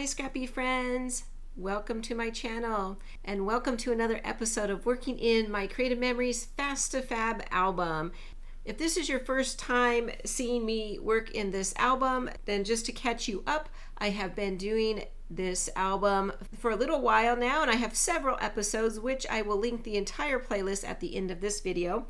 Scrappy friends! Welcome to my channel and welcome to another episode of working in my Creative Memories Fast2Fab album. If this is your first time seeing me work in this album, then just to catch you up, I have been doing this album for a little while now, and I have several episodes which I will link the entire playlist at the end of this video.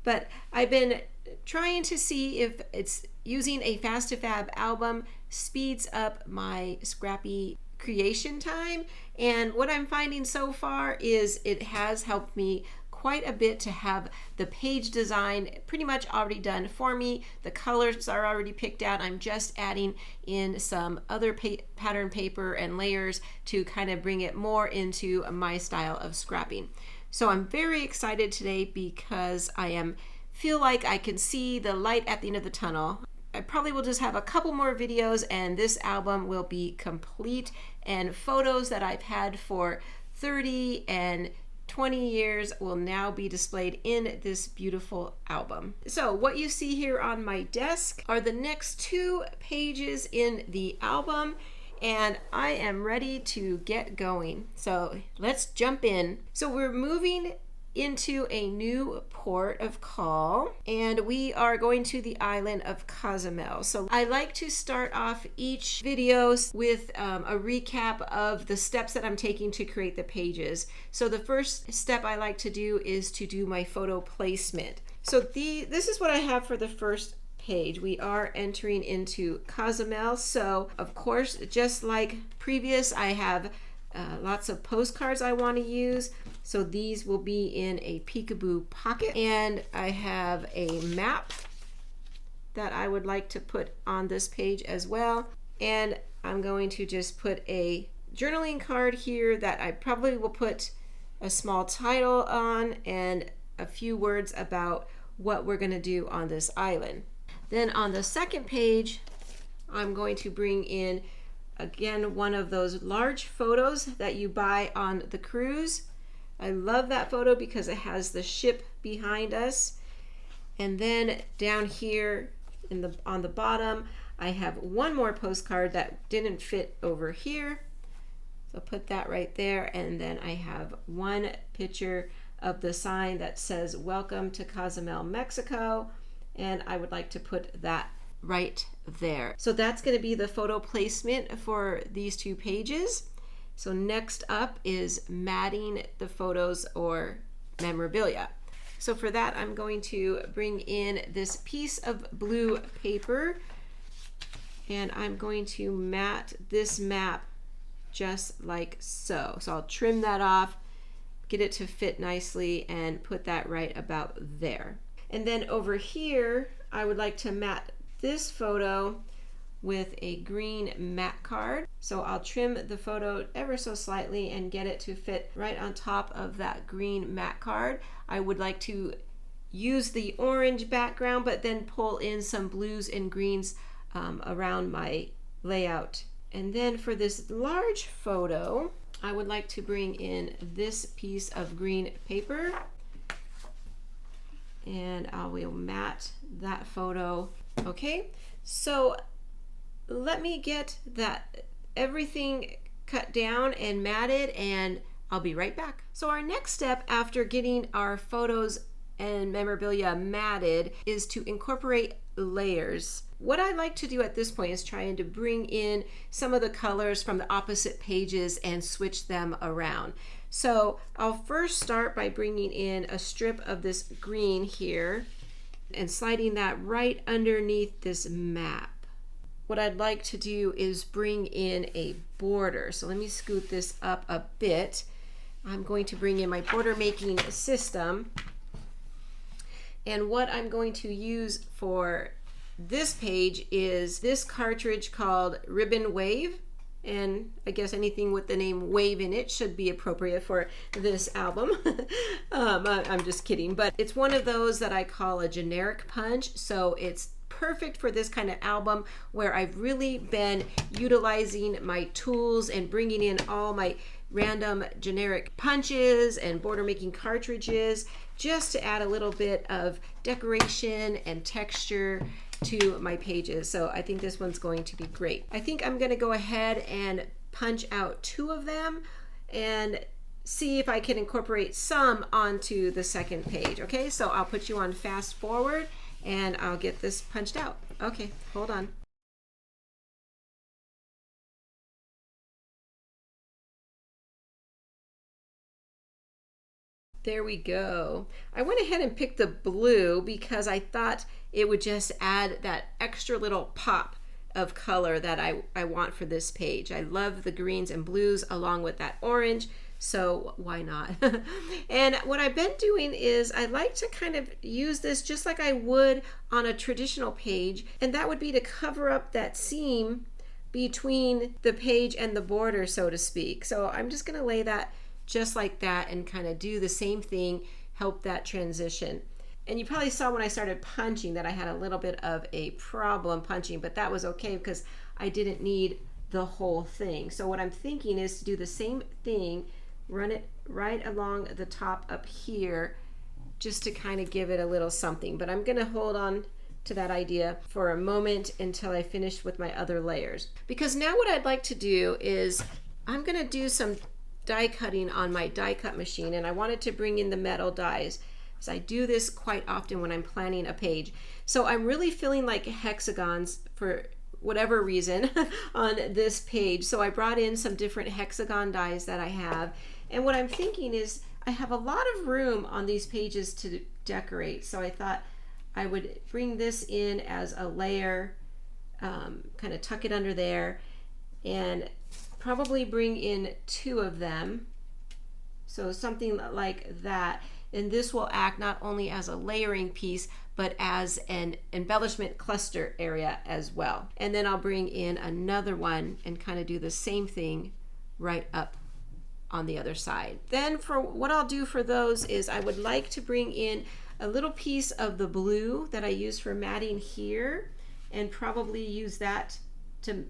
But I've been trying to see if it's using a Fast2Fab album speeds up my scrappy creation time, and what I'm finding so far is it has helped me quite a bit to have the page design pretty much already done for me. The colors are already picked out. I'm just adding in some other pattern paper and layers to kind of bring it more into my style of scrapping. So I'm very excited today because I feel like I can see the light at the end of the tunnel. I probably will just have a couple more videos and this album will be complete, and photos that I've had for 30 and 20 years will now be displayed in this beautiful album. So what you see here on my desk are the next 2 pages in the album, and I am ready to get going. So let's jump in. So we're moving into a new port of call, and we are going to the island of Cozumel. So I like to start off each video with a recap of the steps that I'm taking to create the pages. So the first step I like to do is to do my photo placement. So this is what I have for the first page. We are entering into Cozumel, so of course, just like previous, I have lots of postcards I want to use. So these will be in a peekaboo pocket, and I have a map that I would like to put on this page as well. And I'm going to just put a journaling card here that I probably will put a small title on and a few words about what we're going to do on this island. Then on the second page, I'm going to bring in again one of those large photos that you buy on the cruise. I love that photo because it has the ship behind us. And then down here on the bottom, I have one more postcard that didn't fit over here. So put that right there. And then I have one picture of the sign that says "Welcome to Cozumel, Mexico." And I would like to put that right there. So that's going to be the photo placement for these 2 pages. So next up is matting the photos or memorabilia. So for that, I'm going to bring in this piece of blue paper, and I'm going to mat this map just like so. So I'll trim that off, get it to fit nicely, and put that right about there. And then over here, I would like to mat this photo with a green mat card. So I'll trim the photo ever so slightly and get it to fit right on top of that green mat card. I would like to use the orange background, but then pull in some blues and greens around my layout. And then for this large photo, I would like to bring in this piece of green paper, and I will mat that photo. Okay, so let me get that everything cut down and matted, and I'll be right back. So our next step after getting our photos and memorabilia matted is to incorporate layers. What I like to do at this point is trying to bring in some of the colors from the opposite pages and switch them around. So I'll first start by bringing in a strip of this green here and sliding that right underneath this map. What I'd like to do is bring in a border. So let me scoot this up a bit. I'm going to bring in my border making system. And what I'm going to use for this page is this cartridge called Ribbon Wave. And I guess anything with the name Wave in it should be appropriate for this album. I'm just kidding, but it's one of those that I call a generic punch. So it's perfect for this kind of album where I've really been utilizing my tools and bringing in all my random generic punches and border making cartridges just to add a little bit of decoration and texture to my pages. So I think this one's going to be great. I think I'm going to go ahead and punch out 2 of them and see if I can incorporate some onto the second page. Okay, so I'll put you on fast forward and I'll get this punched out. Okay, hold on. There we go. I went ahead and picked the blue because I thought it would just add that extra little pop of color that I want for this page. I love the greens and blues along with that orange, so why not? And what I've been doing is I like to kind of use this just like I would on a traditional page, and that would be to cover up that seam between the page and the border, so to speak. So I'm just going to lay that just like that and kind of do the same thing, help that transition. And you probably saw when I started punching that I had a little bit of a problem punching, but that was okay because I didn't need the whole thing. So what I'm thinking is to do the same thing, run it right along the top up here just to kind of give it a little something. But I'm going to hold on to that idea for a moment until I finish with my other layers. Because now what I'd like to do is I'm going to do some die cutting on my die cut machine, and I wanted to bring in the metal dies. So I do this quite often when I'm planning a page. So I'm really feeling like hexagons for whatever reason on this page. So I brought in some different hexagon dies that I have. And what I'm thinking is I have a lot of room on these pages to decorate. So I thought I would bring this in as a layer, kind of tuck it under there, and probably bring in 2 of them. So something like that. And this will act not only as a layering piece, but as an embellishment cluster area as well. And then I'll bring in another one and kind of do the same thing right up on the other side. Then for what I'll do for those is I would like to bring in a little piece of the blue that I use for matting here, and probably use that to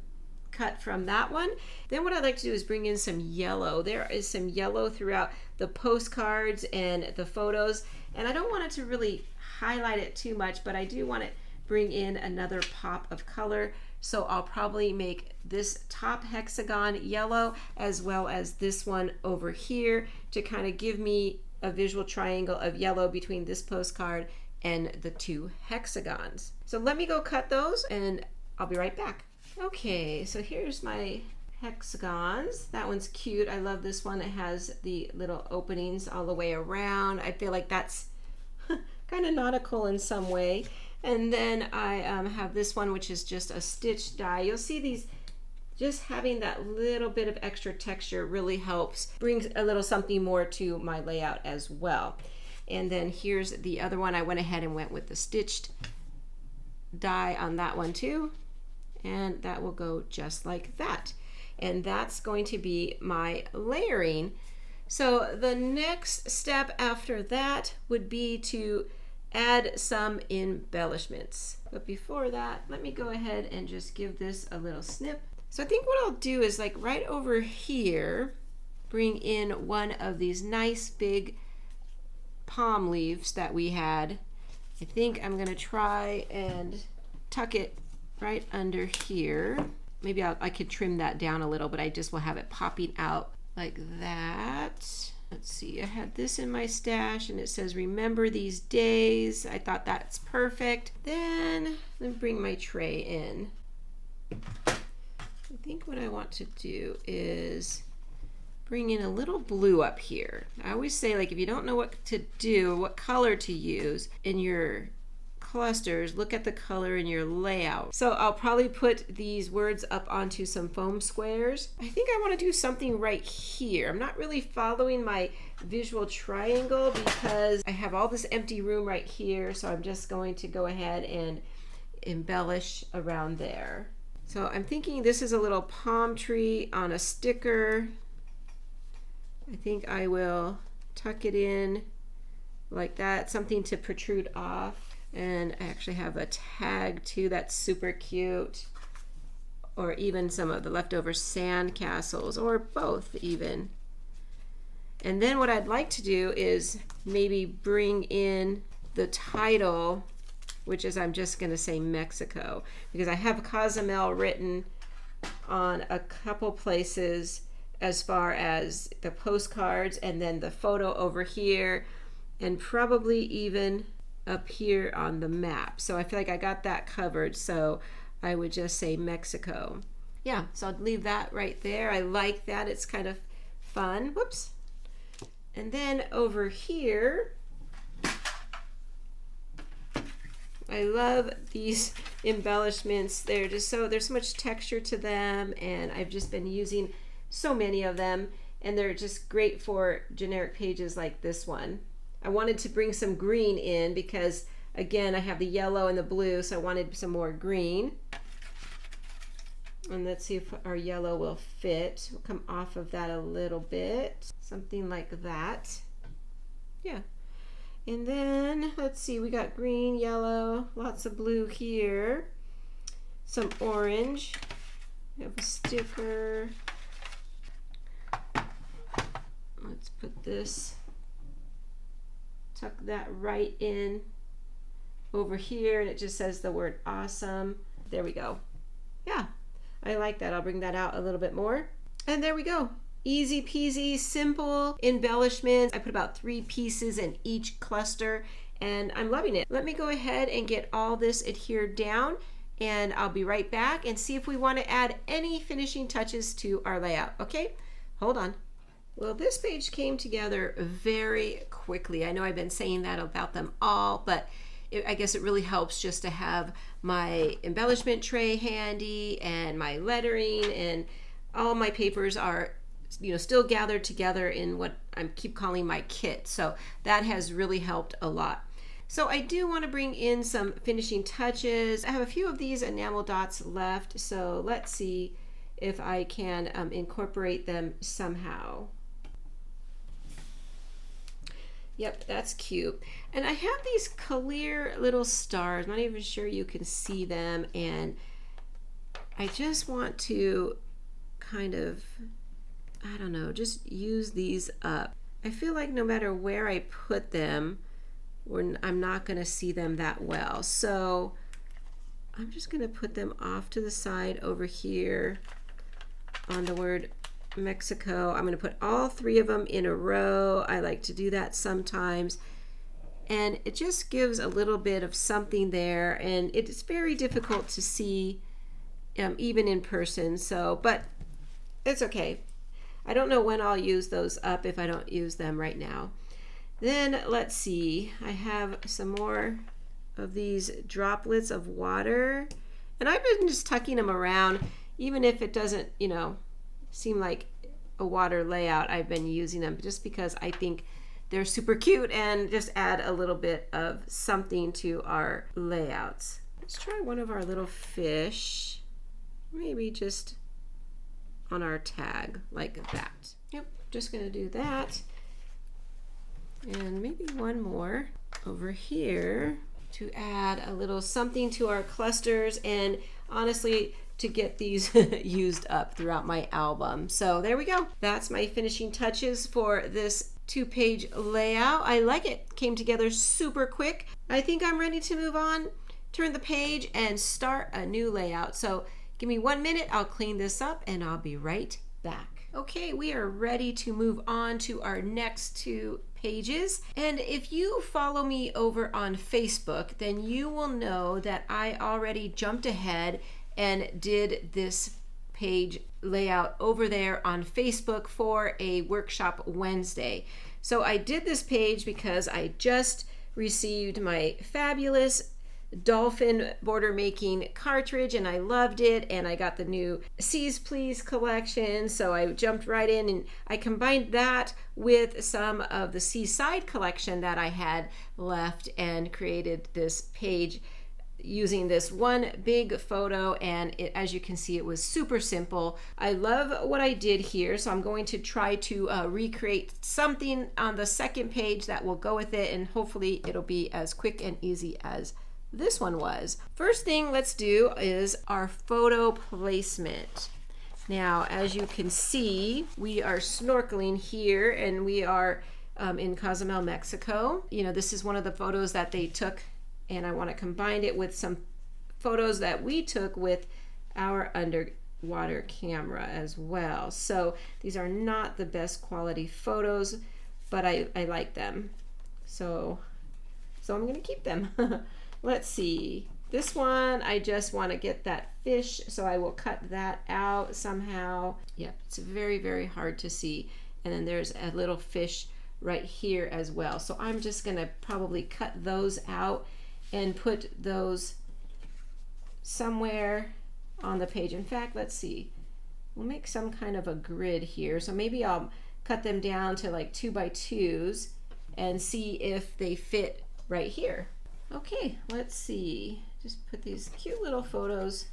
cut from that one. Then what I'd like to do is bring in some yellow. There is some yellow throughout the postcards and the photos, and I don't want it to really highlight it too much, but I do want to bring in another pop of color. So I'll probably make this top hexagon yellow as well as this one over here to kind of give me a visual triangle of yellow between this postcard and the 2 hexagons. So let me go cut those and I'll be right back. Okay, so here's my hexagons. That one's cute. I love this one. It has the little openings all the way around. I feel like that's kind of nautical in some way. And then I have this one, which is just a stitch die. You'll see these, just having that little bit of extra texture really helps, brings a little something more to my layout as well. And then here's the other one. I went ahead and went with the stitched die on that one too. And that will go just like that. And that's going to be my layering. So the next step after that would be to add some embellishments. But before that, let me go ahead and just give this a little snip. So I think what I'll do is like right over here, bring in one of these nice big palm leaves that we had. I think I'm gonna try and tuck it right under here. Maybe I could trim that down a little, but I just will have it popping out like that. Let's see, I had this in my stash and it says remember these days. I thought that's perfect. Then let me bring my tray in. I think what I want to do is bring in a little blue up here. I always say, like, if you don't know what to do, what color to use in your clusters, look at the color in your layout. So I'll probably put these words up onto some foam squares. I think I want to do something right here. I'm not really following my visual triangle because I have all this empty room right here, so I'm just going to go ahead and embellish around there. So I'm thinking this is a little palm tree on a sticker. I think I will tuck it in like that, something to protrude off. And I actually have a tag too that's super cute, or even some of the leftover sand castles, or both even. And then what I'd like to do is maybe bring in the title, which is, I'm just going to say Mexico, because I have Cozumel written on a couple places as far as the postcards, and then the photo over here, and probably even up here on the map. So I feel like I got that covered, so I would just say Mexico. Yeah, so I'll leave that right there. I like that. It's kind of fun. Whoops. And then over here, I love these embellishments. They're just there's so much texture to them, and I've just been using so many of them, and they're just great for generic pages like this one. I wanted to bring some green in because, again, I have the yellow and the blue, so I wanted some more green. And let's see if our yellow will fit. We'll come off of that a little bit. Something like that. Yeah. And then, let's see, we got green, yellow, lots of blue here. Some orange. We have a sticker. Let's put this, tuck that right in over here, and it just says the word awesome. There we go. Yeah. I like that. I'll bring that out a little bit more. And there we go. Easy peasy, simple embellishments. I put about 3 pieces in each cluster, and I'm loving it. Let me go ahead and get all this adhered down, and I'll be right back and see if we want to add any finishing touches to our layout. Okay, hold on. Well, this page came together very quickly. I know I've been saying that about them all, but I guess it really helps just to have my embellishment tray handy and my lettering, and all my papers are, still gathered together in what I keep calling my kit. So that has really helped a lot. So I do want to bring in some finishing touches. I have a few of these enamel dots left, so let's see if I can incorporate them somehow. Yep, that's cute. And I have these clear little stars. I'm not even sure you can see them. And I just want to kind of, I don't know, just use these up. I feel like no matter where I put them, I'm not going to see them that well. So I'm just going to put them off to the side over here on the word Mexico. I'm going to put all 3 of them in a row. I like to do that sometimes, and it just gives a little bit of something there, and it's very difficult to see even in person, but it's okay. I don't know when I'll use those up if I don't use them right now. Then let's see, I have some more of these droplets of water, and I've been just tucking them around, even if it doesn't seem like a water layout. I've been using them just because I think they're super cute and just add a little bit of something to our layouts. Let's try one of our little fish, maybe just on our tag like that. Yep, just gonna do that, and maybe one more over here to add a little something to our clusters, and honestly to get these used up throughout my album. So there we go. That's my finishing touches for this 2-page layout. I like it. Came together super quick. I think I'm ready to move on, turn the page, and start a new layout. So give me 1 minute. I'll clean this up and I'll be right back. Okay, we are ready to move on to our next 2 pages. And if you follow me over on Facebook, then you will know that I already jumped ahead and did this page layout over there on Facebook for a workshop Wednesday. So I did this page because I just received my fabulous dolphin border making cartridge and I loved it, and I got the new Seas Please collection, so I jumped right in and I combined that with some of the Seaside collection that I had left and created this page using this one big photo, and as you can see, it was super simple. I love what I did here, so I'm going to try to recreate something on the second page that will go with it, and hopefully it'll be as quick and easy as this one was. First thing let's do is our photo placement. Now, as you can see, we are snorkeling here, and we are in Cozumel, Mexico. This is one of the photos that they took, and I want to combine it with some photos that we took with our water camera as well. So these are not the best quality photos, but I like them. So I'm gonna keep them. Let's see. This one, I just want to get that fish, so I will cut that out somehow. Yep, it's very, very hard to see. And then there's a little fish right here as well. So I'm just gonna probably cut those out and put those somewhere on the page. In fact, let's see. We'll make some kind of a grid here. So maybe I'll cut them down to like 2x2s and see if they fit right here. Okay, let's see. Just put these cute little photos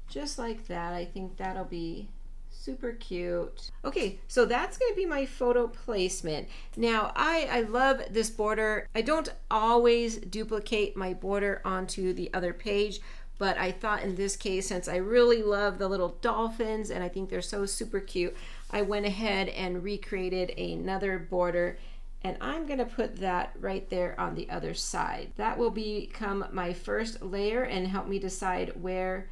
just like that. I think that'll be super cute. Okay, so that's going to be my photo placement. Now, I love this border. I don't always duplicate my border onto the other page, but I thought in this case, since I really love the little dolphins and I think they're so super cute, I went ahead and recreated another border, and I'm gonna put that right there on the other side. That will become my first layer and help me decide where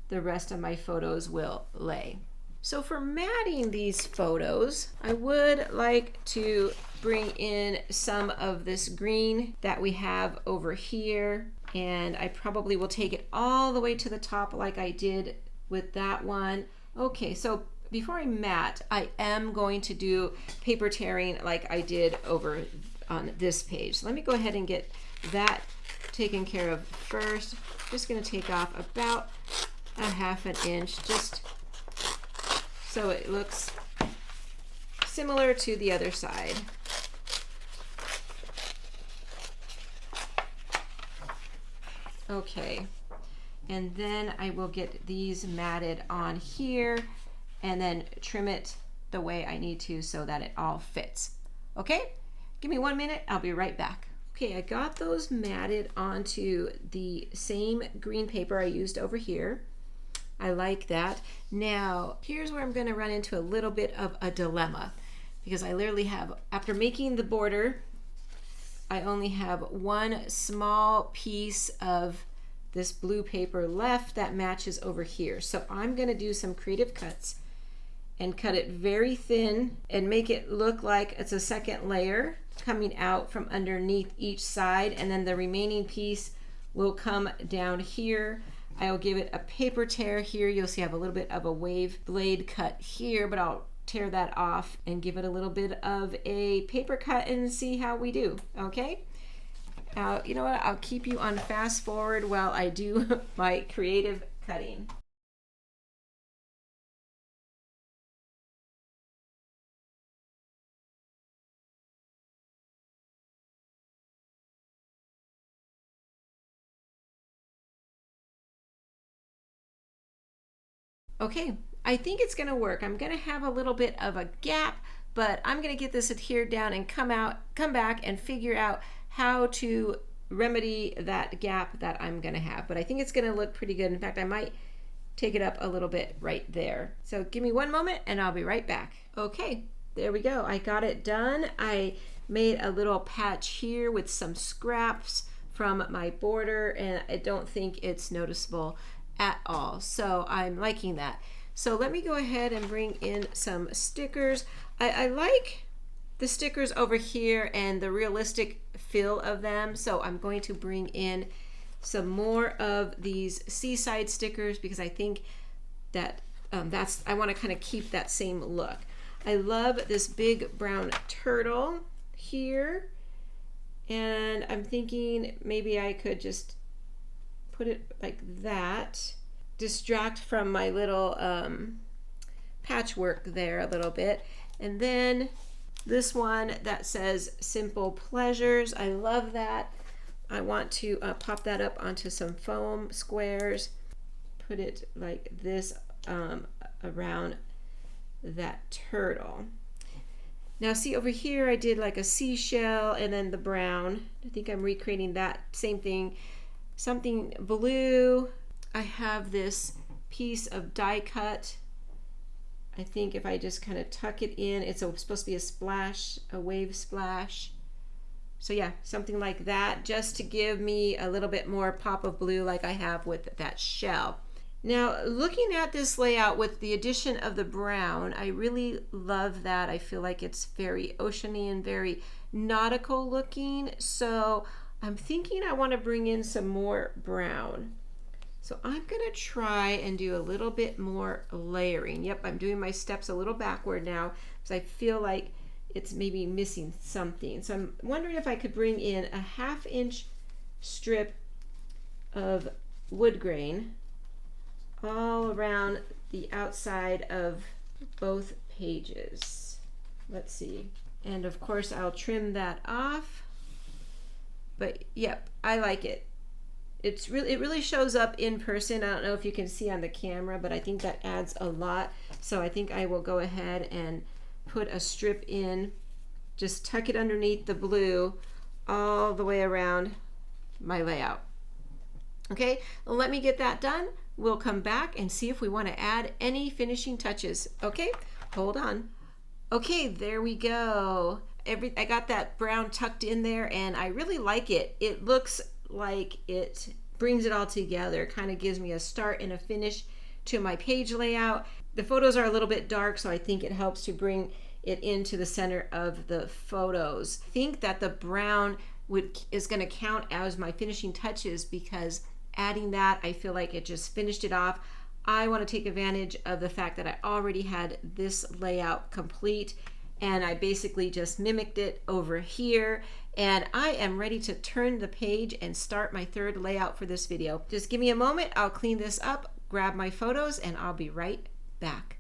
the rest of my photos will lay. So for matting these photos, I would like to bring in some of this green that we have over here, and I probably will take it all the way to the top like I did with that one. Okay, so before I mat, I am going to do paper tearing like I did over on this page. So let me go ahead and get that taken care of first. Just going to take off about a ½ inch just so it looks similar to the other side. Okay, and then I will get these matted on here and then trim it the way I need to so that it all fits. Okay, give me 1 minute, I'll be right back. Okay, I got those matted onto the same green paper I used over here. I like that. Now, here's where I'm gonna run into a little bit of a dilemma, because I literally have, after making the border, I only have one small piece of this blue paper left that matches over here. So I'm gonna do some creative cuts and cut it very thin and make it look like it's a second layer coming out from underneath each side, and then the remaining piece will come down here. I'll give it a paper tear here. You'll see I have a little bit of a wave blade cut here, but I'll tear that off and give it a little bit of a paper cut and see how we do, okay? You know what, I'll keep you on fast forward while I do my creative cutting. Okay, I think it's gonna work. I'm gonna have a little bit of a gap, but I'm gonna get this adhered down and come back and figure out how to remedy that gap that I'm gonna have. But I think it's gonna look pretty good. In fact, I might take it up a little bit right there. So give me 1 moment and I'll be right back. Okay, there we go. I got it done. I made a little patch here with some scraps from my border, and I don't think it's noticeable at all. So I'm liking that. So let me go ahead and bring in some stickers. I like the stickers over here and the realistic feel of them. So I'm going to bring in some more of these Seaside stickers because I think that I want to kind of keep that same look. I love this big brown turtle here, and I'm thinking maybe I could just put it like that, distract from my little patchwork there a little bit. And then this one that says Simple Pleasures, I love that. I want to pop that up onto some foam squares, put it like this around that turtle. Now see over here I did like a seashell and then the brown. I think I'm recreating that same thing. Something blue. I have this piece of die cut. I think if I just kind of tuck it in, it's supposed to be a splash, a wave splash. So yeah, something like that, just to give me a little bit more pop of blue like I have with that shell. Now, looking at this layout with the addition of the brown, I really love that. I feel like it's very oceany and very nautical looking. So I'm thinking I want to bring in some more brown. So I'm going to try and do a little bit more layering. Yep, I'm doing my steps a little backward now because I feel like it's maybe missing something. So I'm wondering if I could bring in a 1/2 inch strip of wood grain all around the outside of both pages. Let's see. And of course I'll trim that off. But yep, I like it. It really shows up in person. I don't know if you can see on the camera, but I think that adds a lot. So I think I will go ahead and put a strip in, just tuck it underneath the blue all the way around my layout. Okay, well, let me get that done. We'll come back and see if we want to add any finishing touches. Okay, hold on. Okay, there we go. I got that brown tucked in there and I really like it. It looks like it brings it all together, kind of gives me a start and a finish to my page layout. The photos are a little bit dark, so I think it helps to bring it into the center of the photos. I think that the brown is going to count as my finishing touches because adding that, I feel like it just finished it off. I want to take advantage of the fact that I already had this layout complete and I basically just mimicked it over here, and I am ready to turn the page and start my third layout for this video. Just give me a moment, I'll clean this up, grab my photos, and I'll be right back.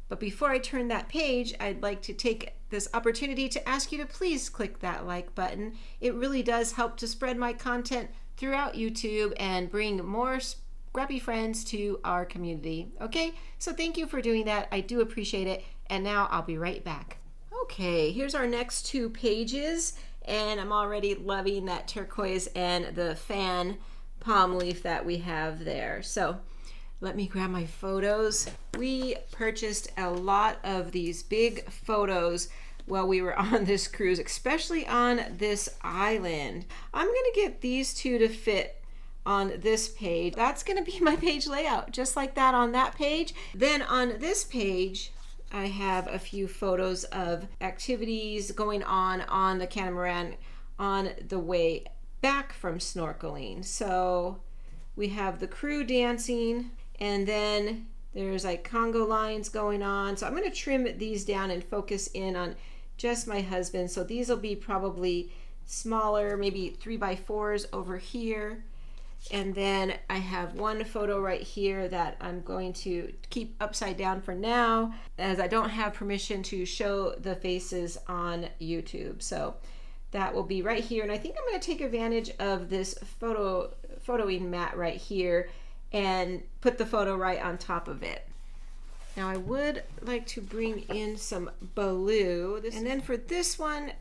But before I turn that page, I'd like to take this opportunity to ask you to please click that like button. It really does help to spread my content throughout YouTube and bring more scrappy friends to our community. Okay, so thank you for doing that. I do appreciate it. And now I'll be right back. Okay, here's our next 2 pages, and I'm already loving that turquoise and the fan palm leaf that we have there. So let me grab my photos. We purchased a lot of these big photos while we were on this cruise, especially on this island. I'm gonna get these 2 to fit on this page. That's gonna be my page layout, just like that on that page. Then on this page, I have a few photos of activities going on the Catamaran on the way back from snorkeling. So we have the crew dancing, and then there's like Congo lines going on. So I'm going to trim these down and focus in on just my husband. So these will be probably smaller, maybe 3x4s over here. And then I have one photo right here that I'm going to keep upside down for now, as I don't have permission to show the faces on YouTube. So that will be right here. And I think I'm going to take advantage of this photoing mat right here and put the photo right on top of it. Now I would like to bring in some blue. And then for this one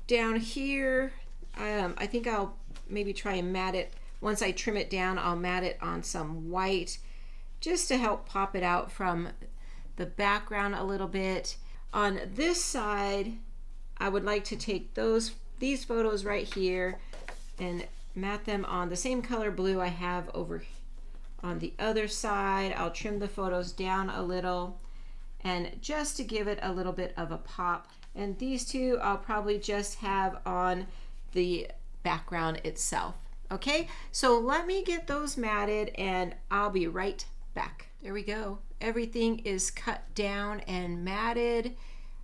down here, I think I'll maybe try and mat it. Once I trim it down, I'll mat it on some white just to help pop it out from the background a little bit. On this side, I would like to take these photos right here and mat them on the same color blue I have over on the other side. I'll trim the photos down a little and just to give it a little bit of a pop. And these 2 I'll probably just have on the background itself. Okay, so let me get those matted and I'll be right back. There we go. Everything is cut down and matted.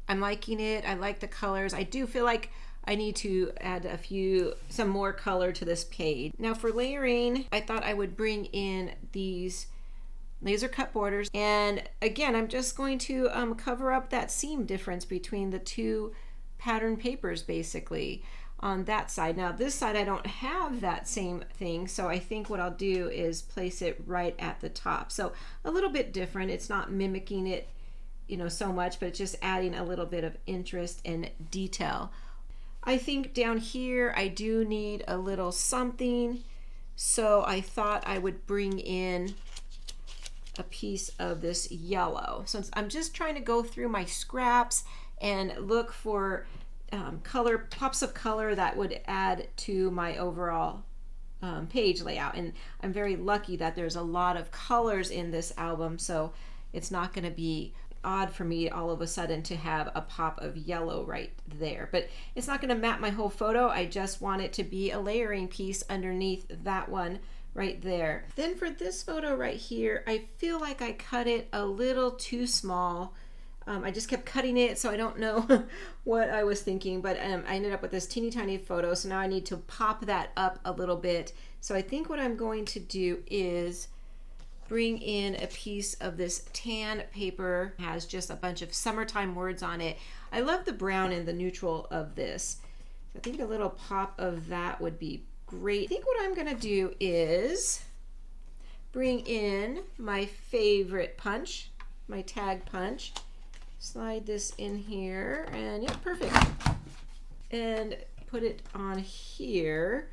I'm liking it. I like the colors. I do feel like I need to add some more color to this page. Now for layering, I thought I would bring in these laser cut borders. And again, I'm just going to cover up that seam difference between the 2 pattern papers basically on that side. Now this side I don't have that same thing, so I think what I'll do is place it right at the top. So a little bit different. It's not mimicking it, so much, but it's just adding a little bit of interest and detail. I think down here I do need a little something, so I thought I would bring in a piece of this yellow. So I'm just trying to go through my scraps and look for pops of color that would add to my overall page layout. And I'm very lucky that there's a lot of colors in this album, so it's not going to be odd for me all of a sudden to have a pop of yellow right there. But it's not going to map my whole photo. I just want it to be a layering piece underneath that one right there. Then for this photo right here, I feel like I cut it a little too small. I just kept cutting it, so I don't know what I was thinking, but I ended up with this teeny tiny photo, so now I need to pop that up a little bit. So I think what I'm going to do is bring in a piece of this tan paper. It has just a bunch of summertime words on it. I love the brown and the neutral of this. So I think a little pop of that would be great. I think what I'm gonna do is bring in my favorite punch, my tag punch. Slide this in here, and yeah, perfect. And put it on here.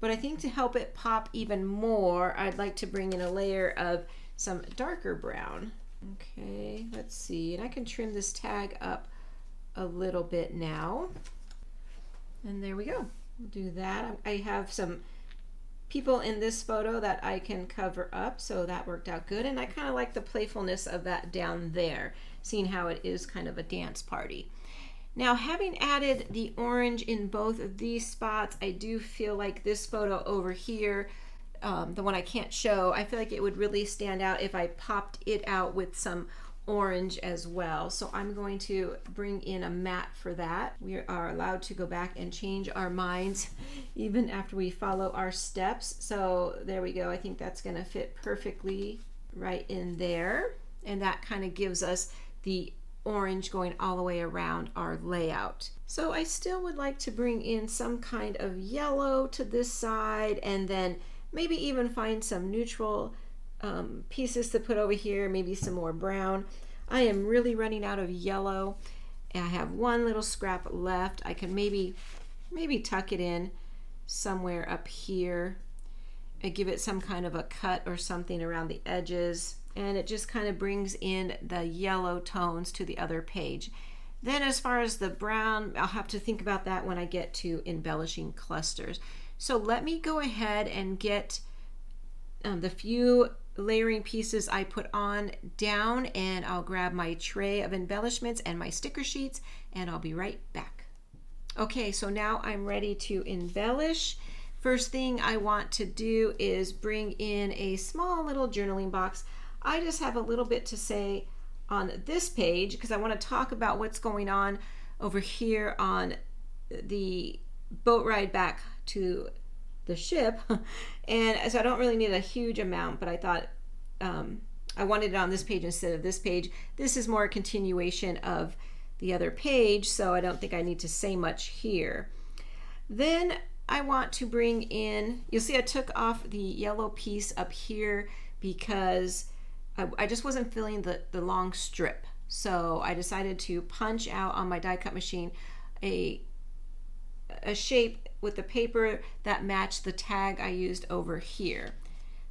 But I think to help it pop even more, I'd like to bring in a layer of some darker brown. Okay, let's see. And I can trim this tag up a little bit now. And there we go. We'll do that. I have some people in this photo that I can cover up, so that worked out good. And I kind of like the playfulness of that down there, seeing how it is kind of a dance party. Now, having added the orange in both of these spots, I do feel like this photo over here, the one I can't show, I feel like it would really stand out if I popped it out with some orange as well. So I'm going to bring in a mat for that. We are allowed to go back and change our minds even after we follow our steps. So there we go. I think that's going to fit perfectly right in there. And that kind of gives us the orange going all the way around our layout. So I still would like to bring in some kind of yellow to this side, and then maybe even find some neutral pieces to put over here, maybe some more brown. I am really running out of yellow. I have one little scrap left. I can maybe tuck it in somewhere up here and give it some kind of a cut or something around the edges. And it just kind of brings in the yellow tones to the other page. Then as far as the brown, I'll have to think about that when I get to embellishing clusters. So let me go ahead and get the few layering pieces I put on down, and I'll grab my tray of embellishments and my sticker sheets, and I'll be right back. Okay, so now I'm ready to embellish. First thing I want to do is bring in a small little journaling box. I just have a little bit to say on this page because I want to talk about what's going on over here on the boat ride back to the ship. And so I don't really need a huge amount, but I thought I wanted it on this page instead of this page. This is more a continuation of the other page, so I don't think I need to say much here. Then I want to bring in, you'll see I took off the yellow piece up here because I just wasn't feeling the long strip. So I decided to punch out on my die cut machine a shape with the paper that matched the tag I used over here.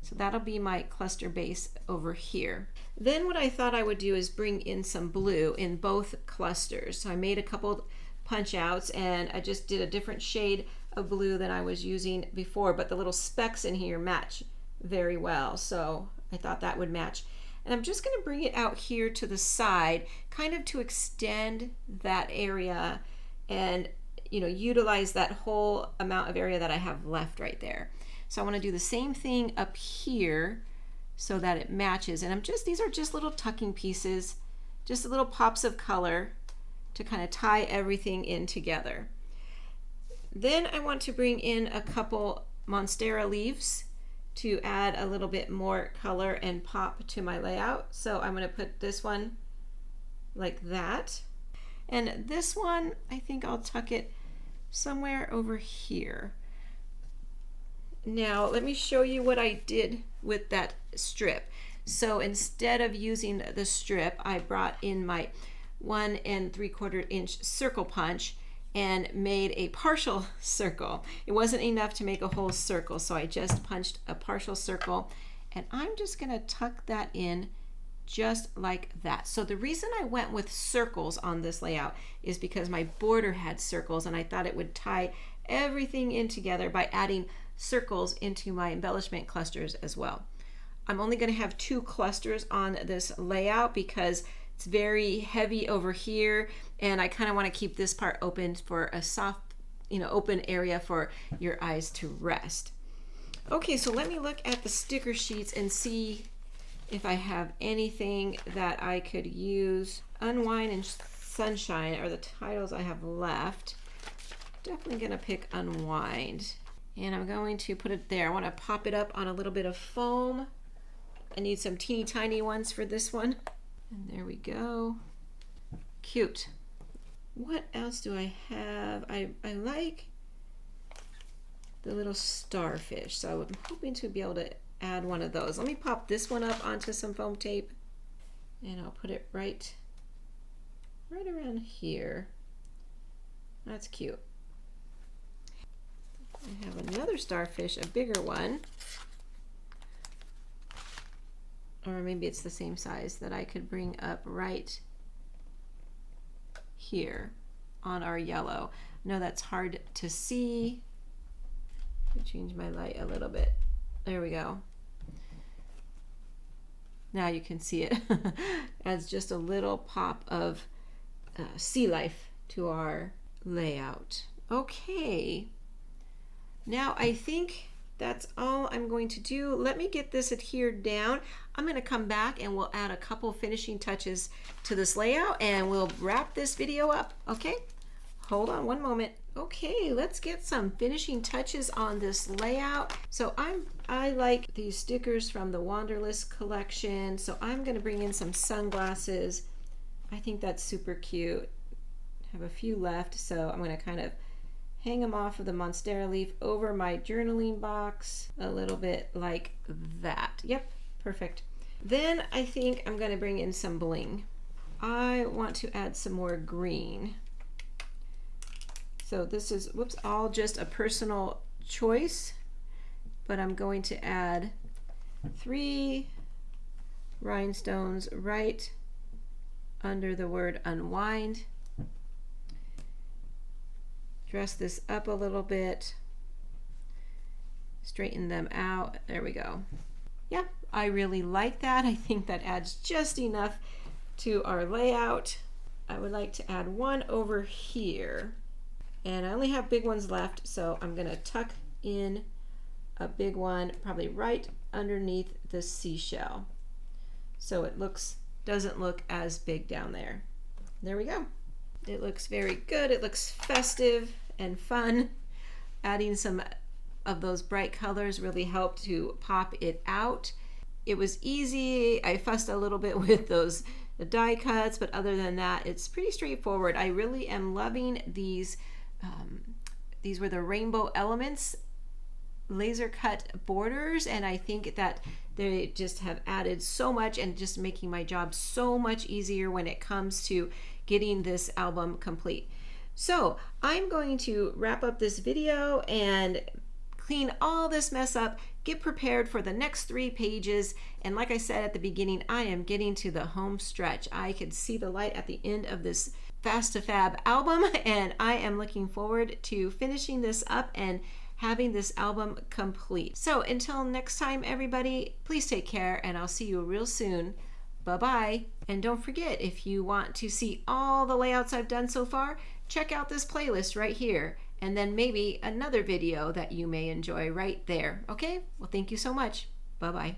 So that'll be my cluster base over here. Then what I thought I would do is bring in some blue in both clusters. So I made a couple punch outs and I just did a different shade of blue than I was using before, but the little specks in here match very well. So I thought that would match. And I'm just going to bring it out here to the side, kind of to extend that area and utilize that whole amount of area that I have left right there. So I want to do the same thing up here so that it matches. And these are just little tucking pieces, just little pops of color to kind of tie everything in together. Then I want to bring in a couple Monstera leaves to add a little bit more color and pop to my layout. So I'm going to put this one like that. And this one, I think I'll tuck it somewhere over here. Now let me show you what I did with that strip. So instead of using the strip, I brought in my 1 3/4 inch circle punch and made a partial circle. It wasn't enough to make a whole circle, so I just punched a partial circle, and I'm just gonna tuck that in just like that. So the reason I went with circles on this layout is because my border had circles, and I thought it would tie everything in together by adding circles into my embellishment clusters as well. I'm only going to have 2 clusters on this layout because it's very heavy over here, and I kind of want to keep this part open for a soft, open area for your eyes to rest. Okay, so let me look at the sticker sheets and see if I have anything that I could use. Unwind and Sunshine are the titles I have left. Definitely gonna pick Unwind. And I'm going to put it there. I wanna pop it up on a little bit of foam. I need some teeny tiny ones for this one. And there we go. Cute. What else do I have? I like the little starfish, so I'm hoping to be able to add one of those. Let me pop this one up onto some foam tape, and I'll put it right around here. That's cute. I have another starfish, a bigger one, or maybe it's the same size, that I could bring up right here on our yellow. I know that's hard to see. Let me change my light a little bit. There we go. Now you can see it. Adds just a little pop of sea life to our layout. Okay. Now I think that's all I'm going to do. Let me get this adhered down. I'm going to come back and we'll add a couple finishing touches to this layout and we'll wrap this video up. Okay? Hold on one moment. Okay, let's get some finishing touches on this layout. So I like these stickers from the Wanderlust collection, so I'm going to bring in some sunglasses. I think that's super cute. I have a few left, so I'm going to kind of hang them off of the Monstera leaf over my journaling box, a little bit like that. Yep, perfect. Then I think I'm going to bring in some bling. I want to add some more green. So this is, whoops, all just a personal choice, but I'm going to add 3 rhinestones right under the word unwind. Dress this up a little bit, straighten them out. There we go. Yeah, I really like that. I think that adds just enough to our layout. I would like to add one over here. And I only have big ones left, so I'm gonna tuck in a big one, probably right underneath the seashell. So it doesn't look as big down there. There we go. It looks very good. It looks festive and fun. Adding some of those bright colors really helped to pop it out. It was easy. I fussed a little bit with the die cuts, but other than that, it's pretty straightforward. I really am loving these. These were the Rainbow Elements laser cut borders, and I think that they just have added so much and just making my job so much easier when it comes to getting this album complete. So I'm going to wrap up this video and clean all this mess up, get prepared for the next 3 pages, and like I said at the beginning, I am getting to the home stretch. I could see the light at the end of this Fast2Fab album, and I am looking forward to finishing this up and having this album complete. So until next time, everybody, please take care, and I'll see you real soon. Bye-bye. And don't forget, if you want to see all the layouts I've done so far, check out this playlist right here, and then maybe another video that you may enjoy right there. Okay? Well, thank you so much. Bye-bye.